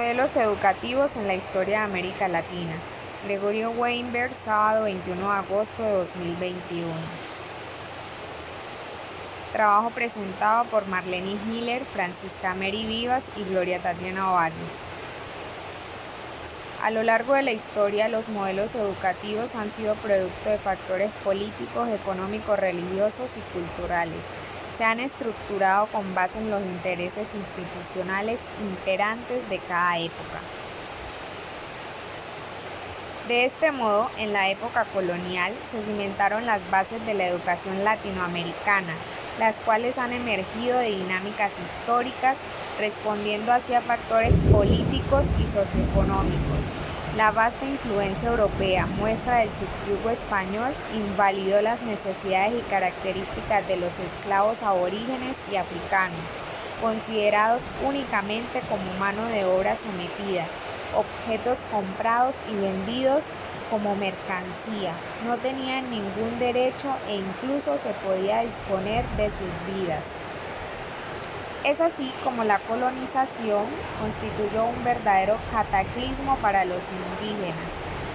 Modelos educativos en la historia de América Latina. Gregorio Weinberg, sábado 21 de agosto de 2021. Trabajo presentado por Marlene Hiller, Francisca Mary Vivas y Gloria Tatiana Valles. A lo largo de la historia, los modelos educativos han sido producto de factores políticos, económicos, religiosos y culturales. Se han estructurado con base en los intereses institucionales imperantes de cada época. De este modo, en la época colonial se cimentaron las bases de la educación latinoamericana, las cuales han emergido de dinámicas históricas, respondiendo así a factores políticos y socioeconómicos. La vasta influencia europea, muestra del subyugo español, invalidó las necesidades y características de los esclavos aborígenes y africanos, considerados únicamente como mano de obra sometida, objetos comprados y vendidos como mercancía. No tenían ningún derecho e incluso se podía disponer de sus vidas. Es así como la colonización constituyó un verdadero cataclismo para los indígenas.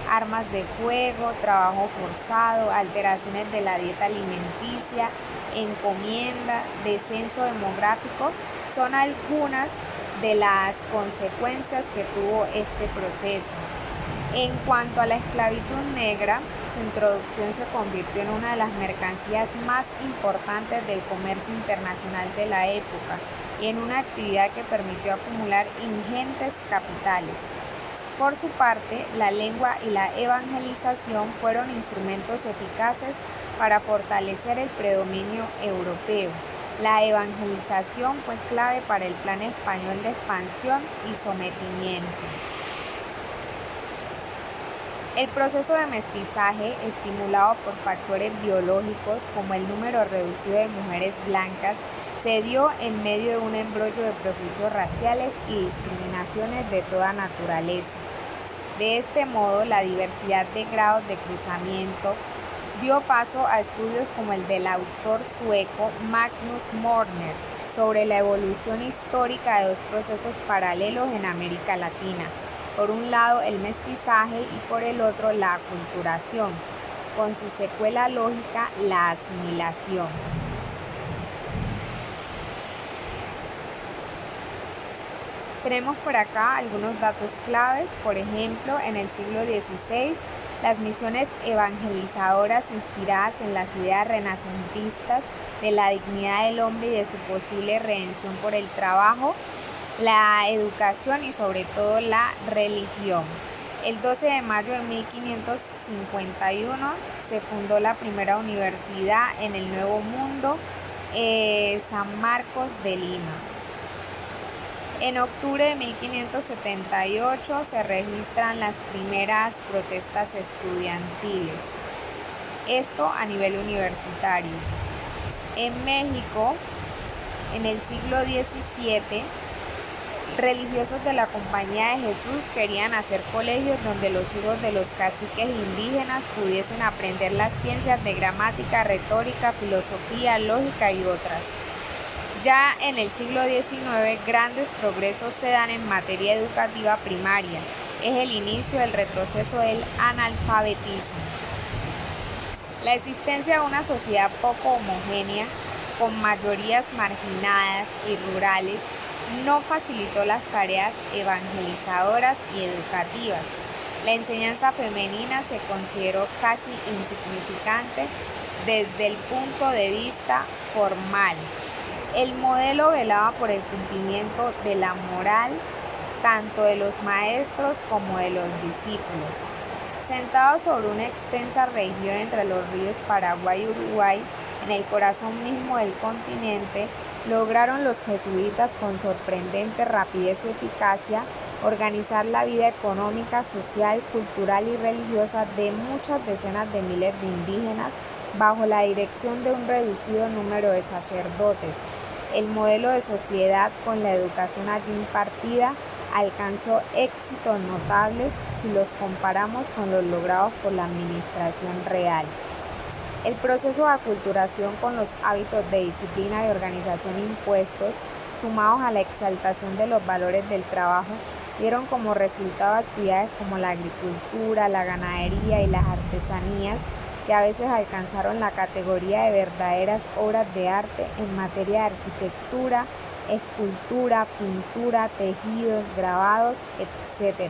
Armas de fuego, trabajo forzado, alteraciones de la dieta alimenticia, encomienda, descenso demográfico son algunas de las consecuencias que tuvo este proceso. En cuanto a la esclavitud negra, su introducción se convirtió en una de las mercancías más importantes del comercio internacional de la época y en una actividad que permitió acumular ingentes capitales. Por su parte, la lengua y la evangelización fueron instrumentos eficaces para fortalecer el predominio europeo. La evangelización fue clave para el plan español de expansión y sometimiento. El proceso de mestizaje, estimulado por factores biológicos como el número reducido de mujeres blancas, se dio en medio de un embrollo de prejuicios raciales y discriminaciones de toda naturaleza. De este modo, la diversidad de grados de cruzamiento dio paso a estudios como el del autor sueco Magnus Mörner sobre la evolución histórica de dos procesos paralelos en América Latina. Por un lado el mestizaje y por el otro la aculturación, con su secuela lógica, la asimilación. Tenemos por acá algunos datos claves. Por ejemplo, en el siglo XVI, las misiones evangelizadoras inspiradas en las ideas renacentistas de la dignidad del hombre y de su posible redención por el trabajo, la educación y sobre todo la religión. El 12 de mayo de 1551 se fundó la primera universidad en el Nuevo Mundo, San Marcos de Lima. En octubre de 1578 se registran las primeras protestas estudiantiles, esto a nivel universitario. En México, en el siglo XVII, religiosos de la Compañía de Jesús querían hacer colegios donde los hijos de los caciques indígenas pudiesen aprender las ciencias de gramática, retórica, filosofía, lógica y otras. Ya en el siglo XIX, grandes progresos se dan en materia educativa primaria. Es el inicio del retroceso del analfabetismo. La existencia de una sociedad poco homogénea, con mayorías marginadas y rurales, no facilitó las tareas evangelizadoras y educativas. La enseñanza femenina se consideró casi insignificante desde el punto de vista formal. El modelo velaba por el cumplimiento de la moral tanto de los maestros como de los discípulos. Sentados sobre una extensa región entre los ríos Paraguay y Uruguay, en el corazón mismo del continente, lograron los jesuitas con sorprendente rapidez y eficacia organizar la vida económica, social, cultural y religiosa de muchas decenas de miles de indígenas bajo la dirección de un reducido número de sacerdotes. El modelo de sociedad con la educación allí impartida alcanzó éxitos notables si los comparamos con los logrados por la administración real. El proceso de aculturación con los hábitos de disciplina y organización impuestos, sumados a la exaltación de los valores del trabajo, dieron como resultado actividades como la agricultura, la ganadería y las artesanías, que a veces alcanzaron la categoría de verdaderas obras de arte en materia de arquitectura, escultura, pintura, tejidos, grabados, etc.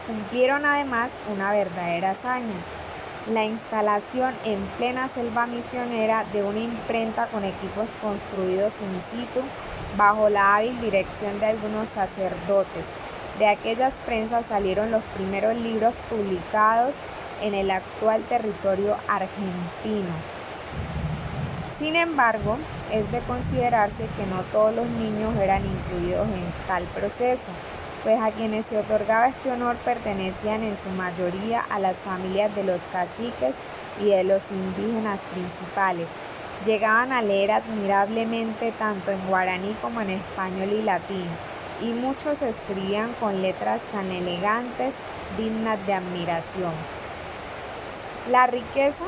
Cumplieron además una verdadera hazaña: la instalación en plena selva misionera de una imprenta con equipos construidos in situ bajo la hábil dirección de algunos sacerdotes. De aquellas prensas salieron los primeros libros publicados en el actual territorio argentino. Sin embargo, es de considerarse que no todos los niños eran incluidos en tal proceso, pues a quienes se otorgaba este honor pertenecían en su mayoría a las familias de los caciques y de los indígenas principales. Llegaban a leer admirablemente tanto en guaraní como en español y latín, y muchos escribían con letras tan elegantes, dignas de admiración. La riqueza,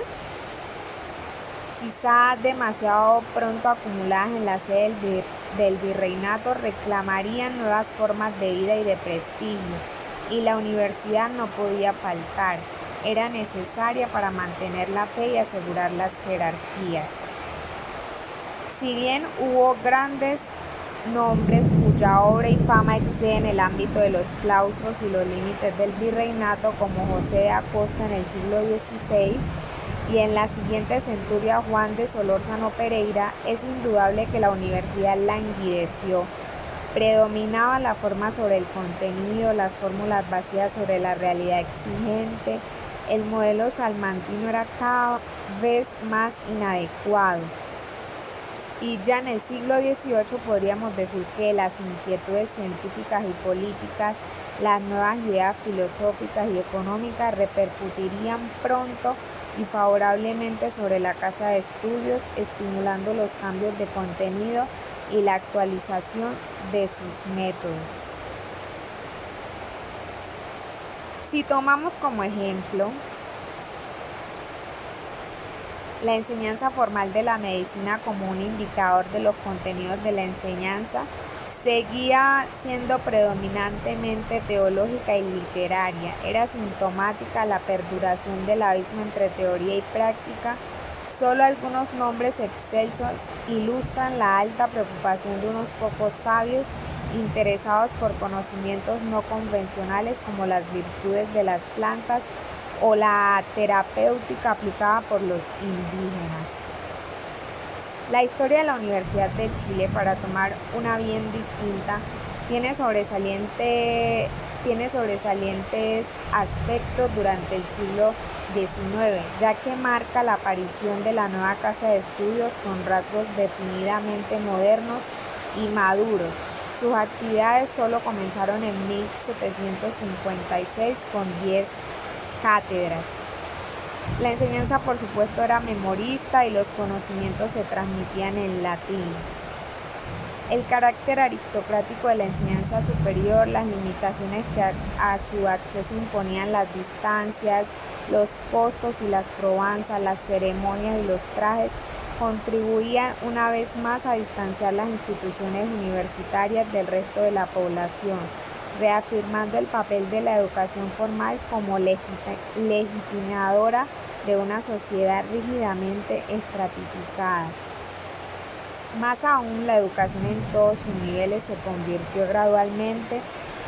quizá demasiado pronto acumuladas en la sede del virreinato, reclamarían nuevas formas de vida y de prestigio, y la universidad no podía faltar. Era necesaria para mantener la fe y asegurar las jerarquías. Si bien hubo grandes nombres cuya obra y fama exceden el ámbito de los claustros y los límites del virreinato, como José de Acosta en el siglo XVI y en la siguiente centuria Juan de Solórzano Pereira, es indudable que la universidad languideció. Predominaba la forma sobre el contenido, las fórmulas vacías sobre la realidad exigente. El modelo salmantino era cada vez más inadecuado. Y ya en el siglo XVIII podríamos decir que las inquietudes científicas y políticas, las nuevas ideas filosóficas y económicas repercutirían pronto y favorablemente sobre la casa de estudios, estimulando los cambios de contenido y la actualización de sus métodos. Si tomamos como ejemplo la enseñanza formal de la medicina como un indicador de los contenidos de la enseñanza, seguía siendo predominantemente teológica y literaria. Era sintomática la perduración del abismo entre teoría y práctica. Solo algunos nombres excelsos ilustran la alta preocupación de unos pocos sabios interesados por conocimientos no convencionales como las virtudes de las plantas o la terapéutica aplicada por los indígenas. La historia de la Universidad de Chile, para tomar una bien distinta, tiene sobresalientes aspectos durante el siglo XIX, ya que marca la aparición de la nueva casa de estudios con rasgos definidamente modernos y maduros. Sus actividades solo comenzaron en 1756 con 10 cátedras. La enseñanza, por supuesto, era memorista y los conocimientos se transmitían en latín. El carácter aristocrático de la enseñanza superior, las limitaciones que a su acceso imponían las distancias, los costos y las probanzas, las ceremonias y los trajes, contribuían una vez más a distanciar las instituciones universitarias del resto de la población, reafirmando el papel de la educación formal como legitimadora de una sociedad rígidamente estratificada. Más aún, la educación en todos sus niveles se convirtió gradualmente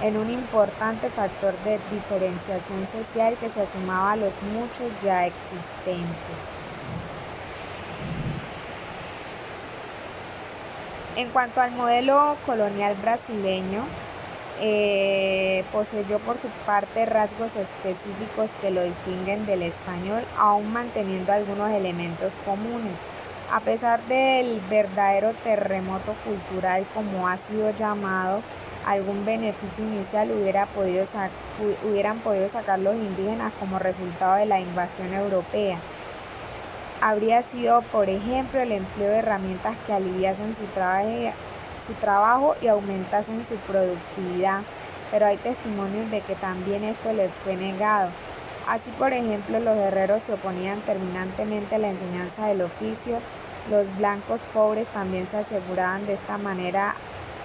en un importante factor de diferenciación social que se sumaba a los muchos ya existentes. En cuanto al modelo colonial brasileño, poseyó por su parte rasgos específicos que lo distinguen del español, aún manteniendo algunos elementos comunes. A pesar del verdadero terremoto cultural, como ha sido llamado, algún beneficio inicial hubieran podido sacar los indígenas como resultado de la invasión europea. Habría sido, por ejemplo, el empleo de herramientas que aliviasen su trabajo y aumentasen su productividad, pero hay testimonios de que también esto les fue negado. Así, por ejemplo, los herreros se oponían terminantemente a la enseñanza del oficio. Los blancos pobres también se aseguraban de esta manera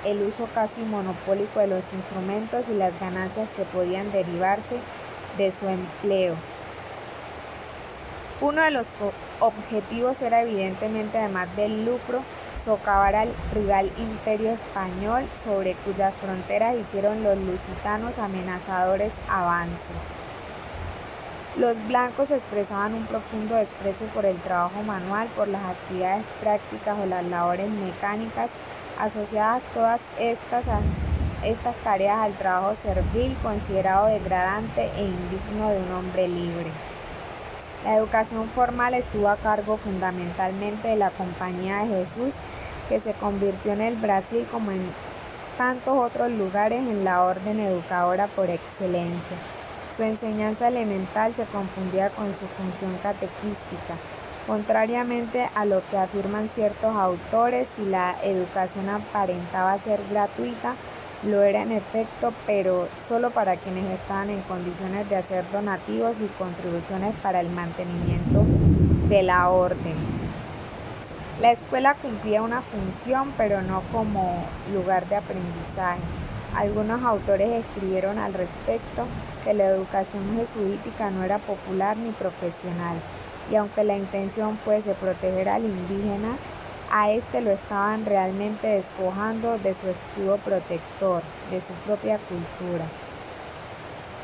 el uso casi monopólico de los instrumentos y las ganancias que podían derivarse de su empleo. Uno de los objetivos era evidentemente, además del lucro, socavar al rival imperio español sobre cuyas fronteras hicieron los lusitanos amenazadores avances. Los blancos expresaban un profundo desprecio por el trabajo manual, por las actividades prácticas o las labores mecánicas, asociadas todas estas tareas al trabajo servil, considerado degradante e indigno de un hombre libre. La educación formal estuvo a cargo fundamentalmente de la Compañía de Jesús, que se convirtió en el Brasil, como en tantos otros lugares, en la orden educadora por excelencia. Su enseñanza elemental se confundía con su función catequística. Contrariamente a lo que afirman ciertos autores, si la educación aparentaba ser gratuita, lo era en efecto, pero solo para quienes estaban en condiciones de hacer donativos y contribuciones para el mantenimiento de la orden. La escuela cumplía una función, pero no como lugar de aprendizaje. Algunos autores escribieron al respecto que la educación jesuítica no era popular ni profesional, y aunque la intención fuese proteger al indígena, a este lo estaban realmente despojando de su escudo protector, de su propia cultura.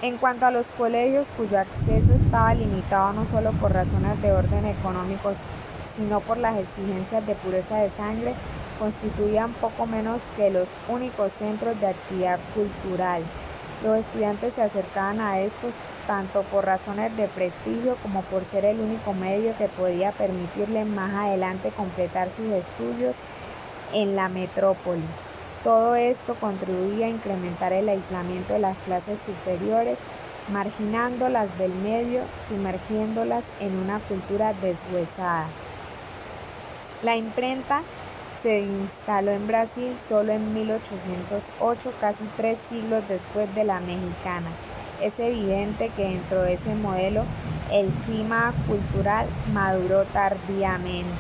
En cuanto a los colegios, cuyo acceso estaba limitado no solo por razones de orden económico, sino por las exigencias de pureza de sangre, constituían poco menos que los únicos centros de actividad cultural. Los estudiantes se acercaban a estos tanto por razones de prestigio como por ser el único medio que podía permitirles más adelante completar sus estudios en la metrópoli. Todo esto contribuía a incrementar el aislamiento de las clases superiores, marginándolas del medio, sumergiéndolas en una cultura deshuesada. La imprenta se instaló en Brasil solo en 1808, casi 3 siglos después de la mexicana. Es evidente que dentro de ese modelo el clima cultural maduró tardíamente.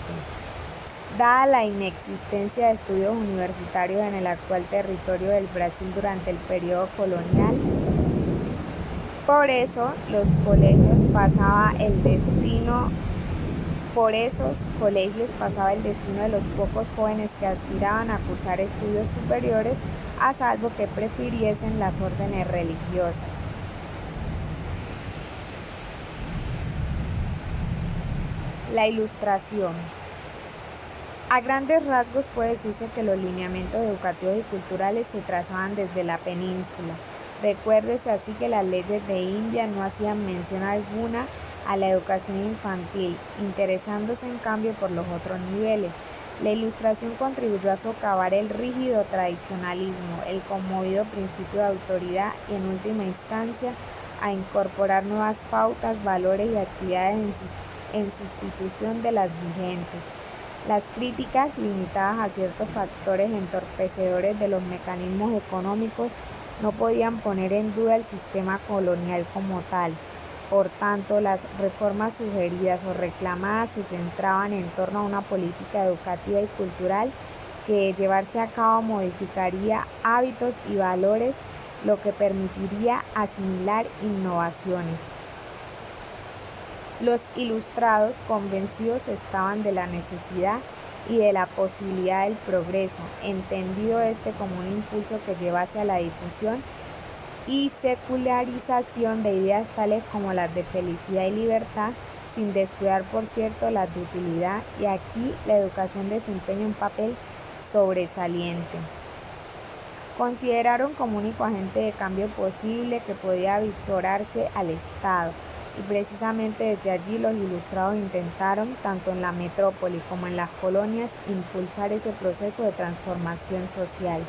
Dada la inexistencia de estudios universitarios en el actual territorio del Brasil durante el periodo colonial, por eso los colegios pasaba el destino de los pocos jóvenes que aspiraban a cursar estudios superiores, a salvo que prefiriesen las órdenes religiosas. La Ilustración. A grandes rasgos puede decirse que los lineamientos educativos y culturales se trazaban desde la península. Recuérdese así que las leyes de India no hacían mención alguna a la educación infantil, interesándose en cambio por los otros niveles. La Ilustración contribuyó a socavar el rígido tradicionalismo, el conmovido principio de autoridad y en última instancia a incorporar nuevas pautas, valores y actividades en sustitución de las vigentes. Las críticas, limitadas a ciertos factores entorpecedores de los mecanismos económicos, no podían poner en duda el sistema colonial como tal. Por tanto, las reformas sugeridas o reclamadas se centraban en torno a una política educativa y cultural que, de llevarse a cabo, modificaría hábitos y valores, lo que permitiría asimilar innovaciones. Los ilustrados, convencidos estaban de la necesidad y de la posibilidad del progreso, entendido este como un impulso que llevase a la difusión y secularización de ideas tales como las de felicidad y libertad, sin descuidar, por cierto, las de utilidad, y aquí la educación desempeña un papel sobresaliente. Consideraron como único agente de cambio posible que podía avisorarse al Estado, y precisamente desde allí los ilustrados intentaron, tanto en la metrópoli como en las colonias, impulsar ese proceso de transformación social.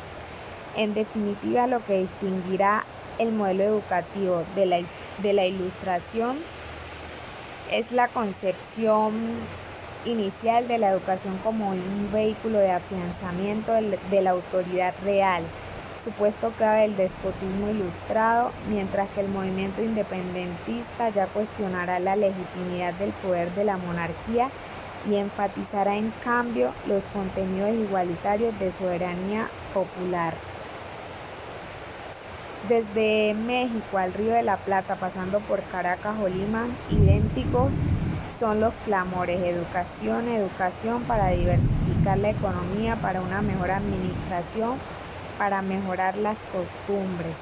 En definitiva, lo que distinguirá el modelo educativo de la Ilustración es la concepción inicial de la educación como un vehículo de afianzamiento de la autoridad real, supuesto clave del despotismo ilustrado, mientras que el movimiento independentista ya cuestionará la legitimidad del poder de la monarquía y enfatizará en cambio los contenidos igualitarios de soberanía popular. Desde México al Río de la Plata, pasando por Caracas o Lima, idénticos son los clamores: educación, educación para diversificar la economía, para una mejor administración, para mejorar las costumbres.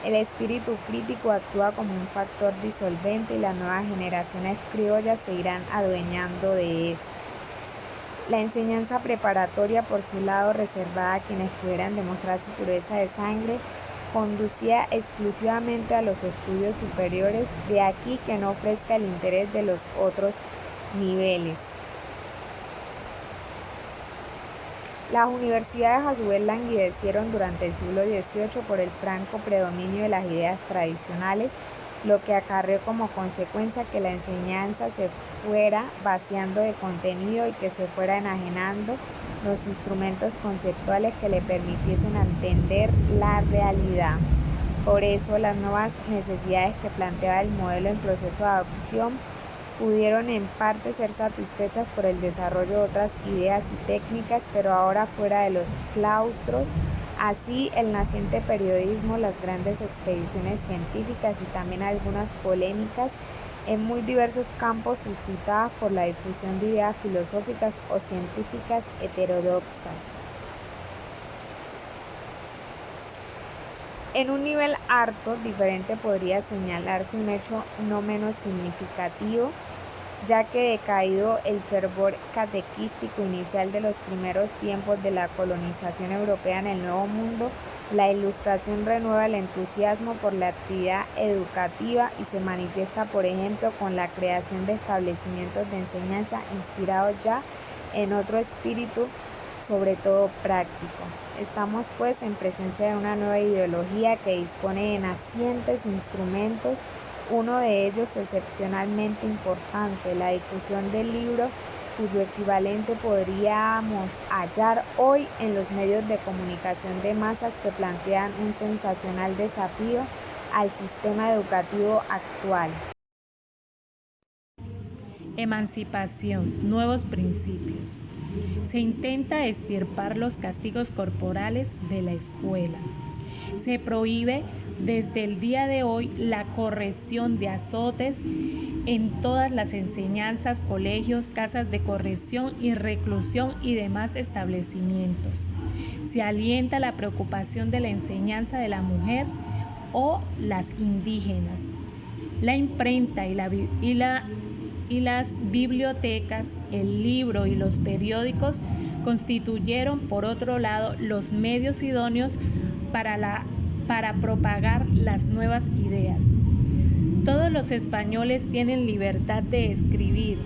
El espíritu crítico actúa como un factor disolvente y las nuevas generaciones criollas se irán adueñando de eso. La enseñanza preparatoria, por su lado, reservada a quienes pudieran demostrar su pureza de sangre, conducía exclusivamente a los estudios superiores, de aquí que no ofrezca el interés de los otros niveles. Las universidades a su vez languidecieron durante el siglo XVIII por el franco predominio de las ideas tradicionales, lo que acarreó como consecuencia que la enseñanza se fuera vaciando de contenido y que se fuera enajenando los instrumentos conceptuales que le permitiesen entender la realidad. Por eso, las nuevas necesidades que planteaba el modelo en proceso de adopción pudieron en parte ser satisfechas por el desarrollo de otras ideas y técnicas, pero ahora fuera de los claustros. Así, el naciente periodismo, las grandes expediciones científicas y también algunas polémicas en muy diversos campos suscitadas por la difusión de ideas filosóficas o científicas heterodoxas. En un nivel harto diferente podría señalarse un hecho no menos significativo, ya que decaído el fervor catequístico inicial de los primeros tiempos de la colonización europea en el Nuevo Mundo, la Ilustración renueva el entusiasmo por la actividad educativa y se manifiesta, por ejemplo, con la creación de establecimientos de enseñanza inspirados ya en otro espíritu, sobre todo práctico. Estamos pues en presencia de una nueva ideología que dispone de nacientes instrumentos, uno de ellos excepcionalmente importante, la difusión del libro, cuyo equivalente podríamos hallar hoy en los medios de comunicación de masas que plantean un sensacional desafío al sistema educativo actual. Emancipación, nuevos principios. Se intenta extirpar los castigos corporales de la escuela. Se prohíbe desde el día de hoy la corrección de azotes en todas las enseñanzas, colegios, casas de corrección y reclusión y demás establecimientos. Se alienta la preocupación de la enseñanza de la mujer o las indígenas. La imprenta y las bibliotecas, el libro y los periódicos constituyeron, por otro lado, los medios idóneos para propagar las nuevas ideas. Todos los españoles tienen libertad de escribir,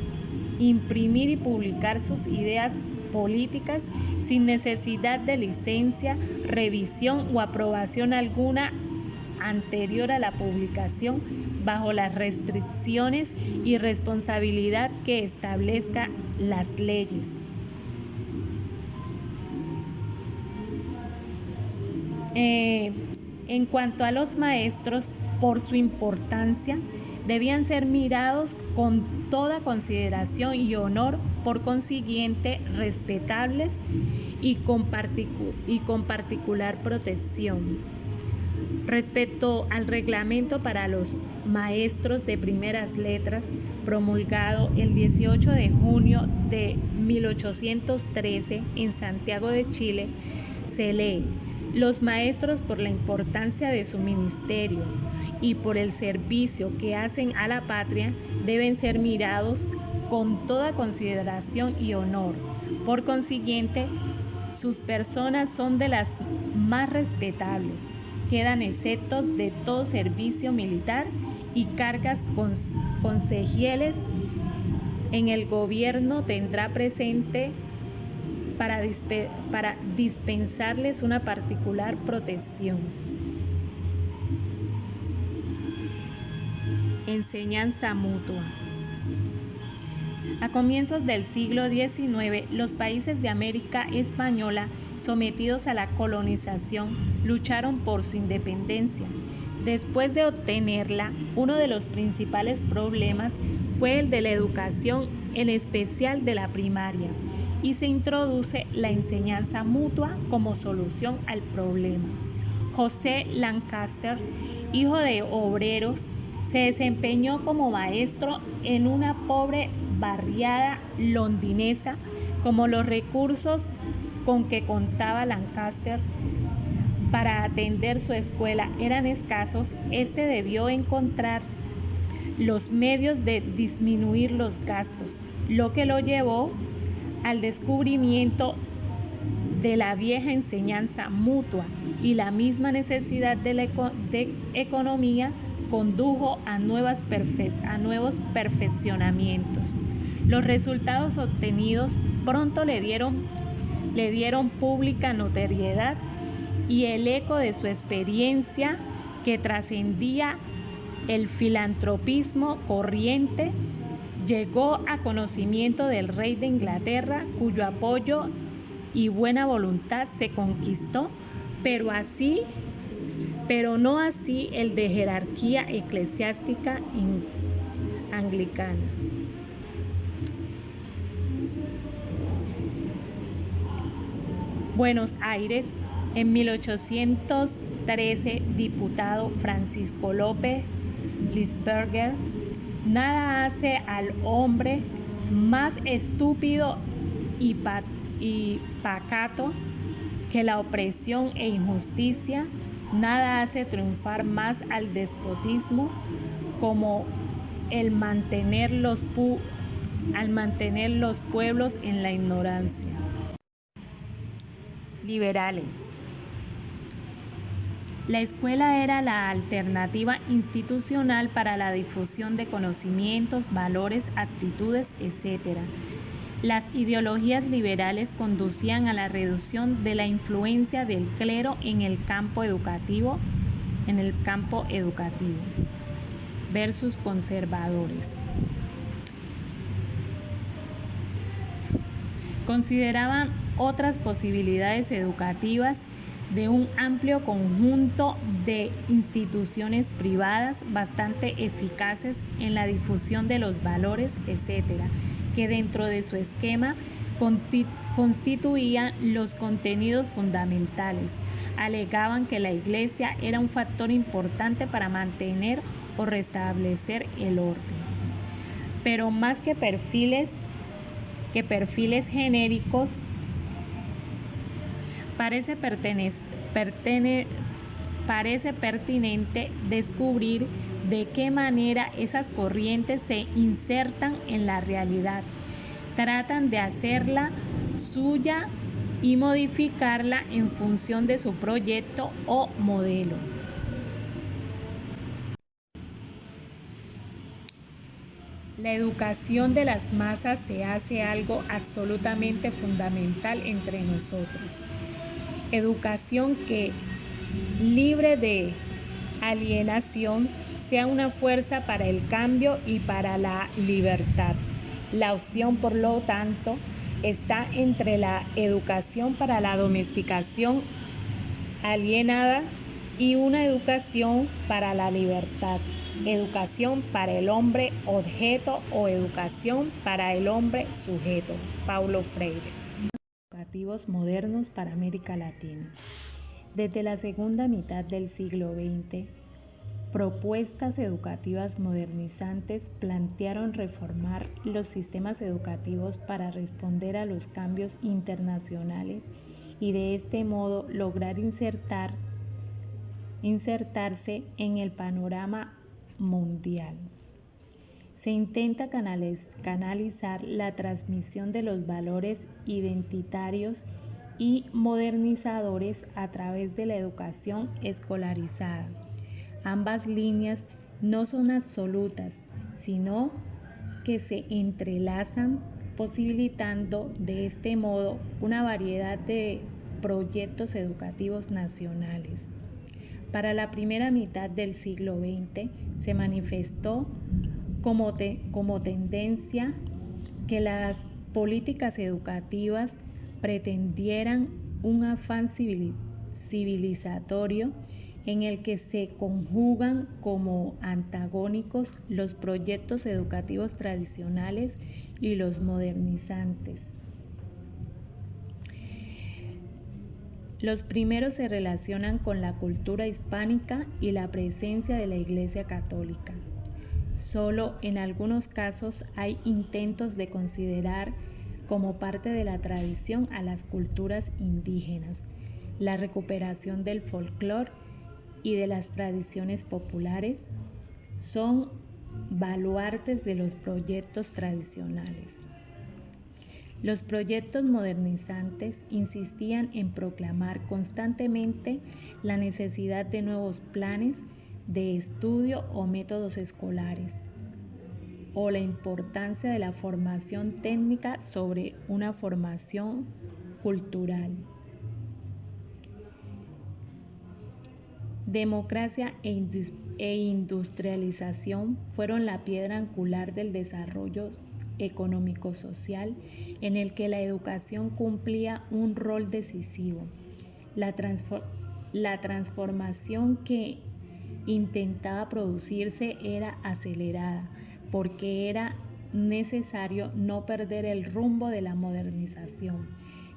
imprimir y publicar sus ideas políticas sin necesidad de licencia, revisión o aprobación alguna anterior a la publicación, bajo las restricciones y responsabilidad que establezcan las leyes. En cuanto a los maestros, por su importancia, debían ser mirados con toda consideración y honor, por consiguiente, respetables y con particular protección. Respecto al reglamento para los maestros de primeras letras, promulgado el 18 de junio de 1813 en Santiago de Chile, se lee: los maestros, por la importancia de su ministerio y por el servicio que hacen a la patria, deben ser mirados con toda consideración y honor. Por consiguiente, sus personas son de las más respetables. Quedan exentos de todo servicio militar y cargas consejiales en el gobierno tendrá presente para dispensarles una particular protección. Enseñanza mutua. A comienzos del siglo XIX, los países de América Española, sometidos a la colonización, lucharon por su independencia. Después de obtenerla, uno de los principales problemas fue el de la educación, en especial de la primaria, y se introduce la enseñanza mutua como solución al problema. José Lancaster, hijo de obreros, se desempeñó como maestro en una pobre barriada londinense. Como los recursos con que contaba Lancaster para atender su escuela eran escasos, este debió encontrar los medios de disminuir los gastos, lo que lo llevó al descubrimiento de la vieja enseñanza mutua, y la misma necesidad de economía condujo a nuevos perfeccionamientos. Los resultados obtenidos pronto le dieron pública notoriedad, y el eco de su experiencia, que trascendía el filantropismo corriente, llegó a conocimiento del rey de Inglaterra, cuyo apoyo y buena voluntad se conquistó, pero no así el de jerarquía eclesiástica anglicana. Buenos Aires, en 1813, diputado Francisco López Lisberger. Nada hace al hombre más estúpido y pacato que la opresión e injusticia. Nada hace triunfar más al despotismo como el mantener los pueblos en la ignorancia. Liberales. La escuela era la alternativa institucional para la difusión de conocimientos, valores, actitudes, etc. Las ideologías liberales conducían a la reducción de la influencia del clero en el campo educativo versus conservadores. Consideraban otras posibilidades educativas de un amplio conjunto de instituciones privadas bastante eficaces en la difusión de los valores, etc., que dentro de su esquema constituían los contenidos fundamentales. Alegaban que la Iglesia era un factor importante para mantener o restablecer el orden. Pero más que perfiles genéricos, parece pertinente descubrir de qué manera esas corrientes se insertan en la realidad, tratan de hacerla suya y modificarla en función de su proyecto o modelo. La educación de las masas se hace algo absolutamente fundamental entre nosotros. Educación que, libre de alienación, sea una fuerza para el cambio y para la libertad. La opción, por lo tanto, está entre la educación para la domesticación alienada y una educación para la libertad, educación para el hombre objeto o educación para el hombre sujeto. Paulo Freire. Educativos modernos para América Latina. Desde la segunda mitad del siglo XX, propuestas educativas modernizantes plantearon reformar los sistemas educativos para responder a los cambios internacionales y de este modo lograr insertarse en el panorama mundial. Se intenta canalizar la transmisión de los valores identitarios y modernizadores a través de la educación escolarizada. Ambas líneas no son absolutas, sino que se entrelazan, posibilitando de este modo una variedad de proyectos educativos nacionales. Para la primera mitad del siglo XX se manifestó como tendencia que las políticas educativas pretendieran un afán civilizatorio en el que se conjugan como antagónicos los proyectos educativos tradicionales y los modernizantes. Los primeros se relacionan con la cultura hispánica y la presencia de la Iglesia Católica. Solo en algunos casos hay intentos de considerar como parte de la tradición a las culturas indígenas, la recuperación del folclore y de las tradiciones populares son baluartes de los proyectos tradicionales. Los proyectos modernizantes insistían en proclamar constantemente la necesidad de nuevos planes de estudio o métodos escolares, o la importancia de la formación técnica sobre una formación cultural. Democracia e industrialización fueron la piedra angular del desarrollo económico-social en el que la educación cumplía un rol decisivo. La transformación que intentaba producirse era acelerada porque era necesario no perder el rumbo de la modernización,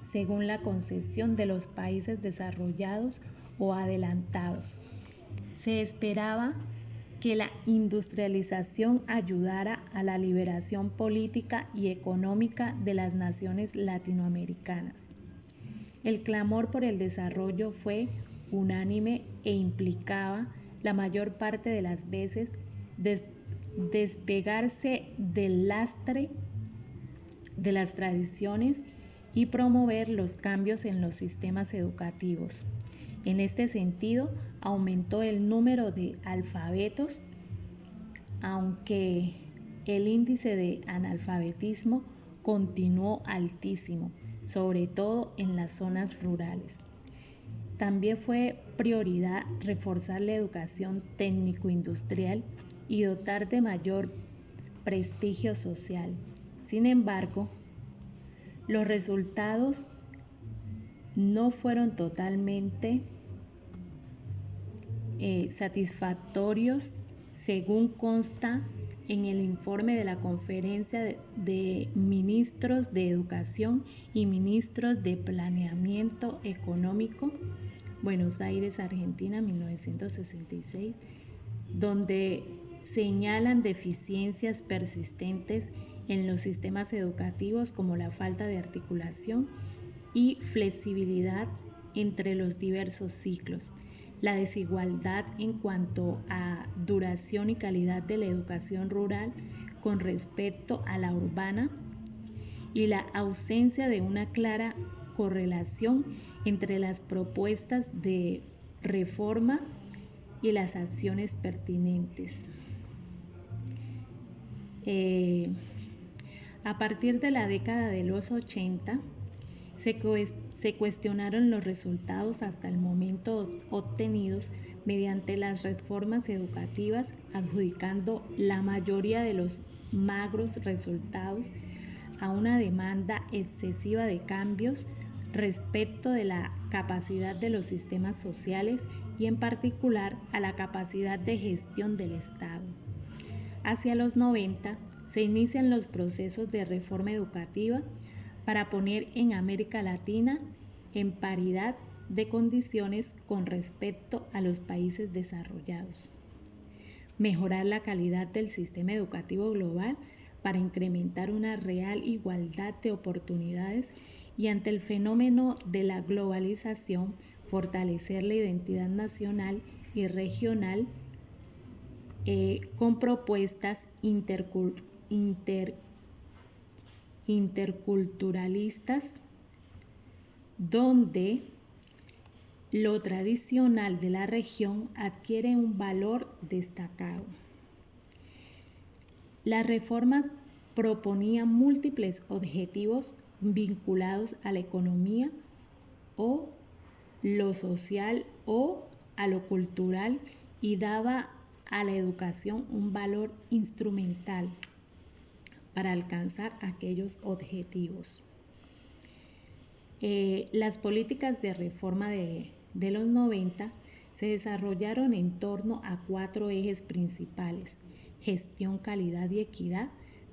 según la concepción de los países desarrollados o adelantados. Se esperaba que la industrialización ayudara a la liberación política y económica de las naciones latinoamericanas. El clamor por el desarrollo fue unánime e implicaba, la mayor parte de las veces, despegarse del lastre de las tradiciones y promover los cambios en los sistemas educativos. En este sentido, aumentó el número de alfabetos, aunque el índice de analfabetismo continuó altísimo, sobre todo en las zonas rurales. También fue prioridad reforzar la educación técnico-industrial y dotar de mayor prestigio social. Sin embargo, los resultados no fueron totalmente satisfactorios, según consta en el informe de la Conferencia de Ministros de Educación y Ministros de Planeamiento Económico, Buenos Aires, Argentina, 1966, donde señalan deficiencias persistentes en los sistemas educativos como la falta de articulación y flexibilidad entre los diversos ciclos, la desigualdad en cuanto a duración y calidad de la educación rural con respecto a la urbana y la ausencia de una clara correlación entre las propuestas de reforma y las acciones pertinentes. A partir de la década de los 80, se cuestionaron los resultados hasta el momento obtenidos mediante las reformas educativas, adjudicando la mayoría de los magros resultados a una demanda excesiva de cambios respecto de la capacidad de los sistemas sociales y en particular a la capacidad de gestión del Estado. Hacia los 90 se inician los procesos de reforma educativa para poner en América Latina en paridad de condiciones con respecto a los países desarrollados. Mejorar la calidad del sistema educativo global para incrementar una real igualdad de oportunidades y ante el fenómeno de la globalización, fortalecer la identidad nacional y regional con propuestas interculturalistas donde lo tradicional de la región adquiere un valor destacado. Las reformas proponían múltiples objetivos vinculados a la economía o lo social o a lo cultural y daba a la educación un valor instrumental para alcanzar aquellos objetivos. Las políticas de reforma de los 90 se desarrollaron en torno a 4 ejes principales: gestión, calidad y equidad,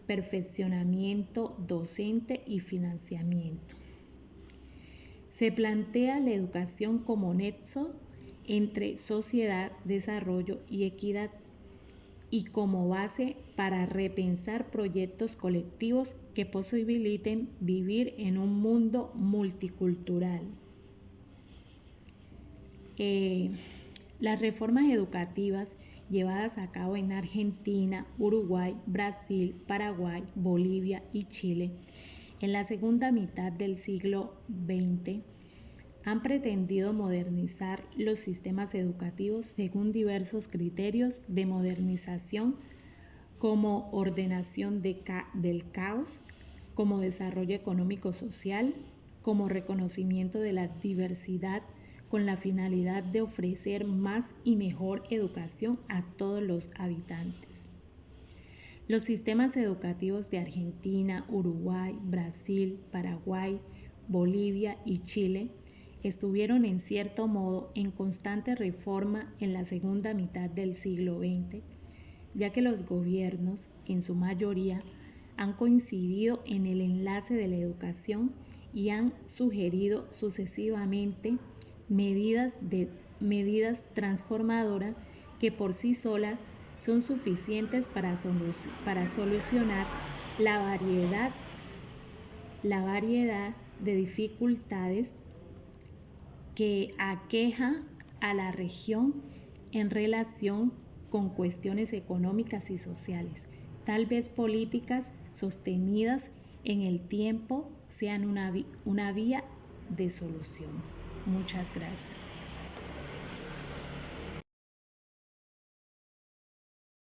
perfeccionamiento docente y financiamiento. Se plantea la educación como nexo entre sociedad, desarrollo y equidad, y como base para repensar proyectos colectivos que posibiliten vivir en un mundo multicultural. Las reformas educativas llevadas a cabo en Argentina, Uruguay, Brasil, Paraguay, Bolivia y Chile en la segunda mitad del siglo XX han pretendido modernizar los sistemas educativos según diversos criterios de modernización, como ordenación del caos, como desarrollo económico-social, como reconocimiento de la diversidad, con la finalidad de ofrecer más y mejor educación a todos los habitantes. Los sistemas educativos de Argentina, Uruguay, Brasil, Paraguay, Bolivia y Chile estuvieron en cierto modo en constante reforma en la segunda mitad del siglo XX, ya que los gobiernos, en su mayoría, han coincidido en el enlace de la educación y han sugerido sucesivamente medidas transformadoras que por sí solas son suficientes para solucionar la variedad de dificultades que aqueja a la región en relación con cuestiones económicas y sociales. Tal vez políticas sostenidas en el tiempo sean una vía de solución. Muchas gracias.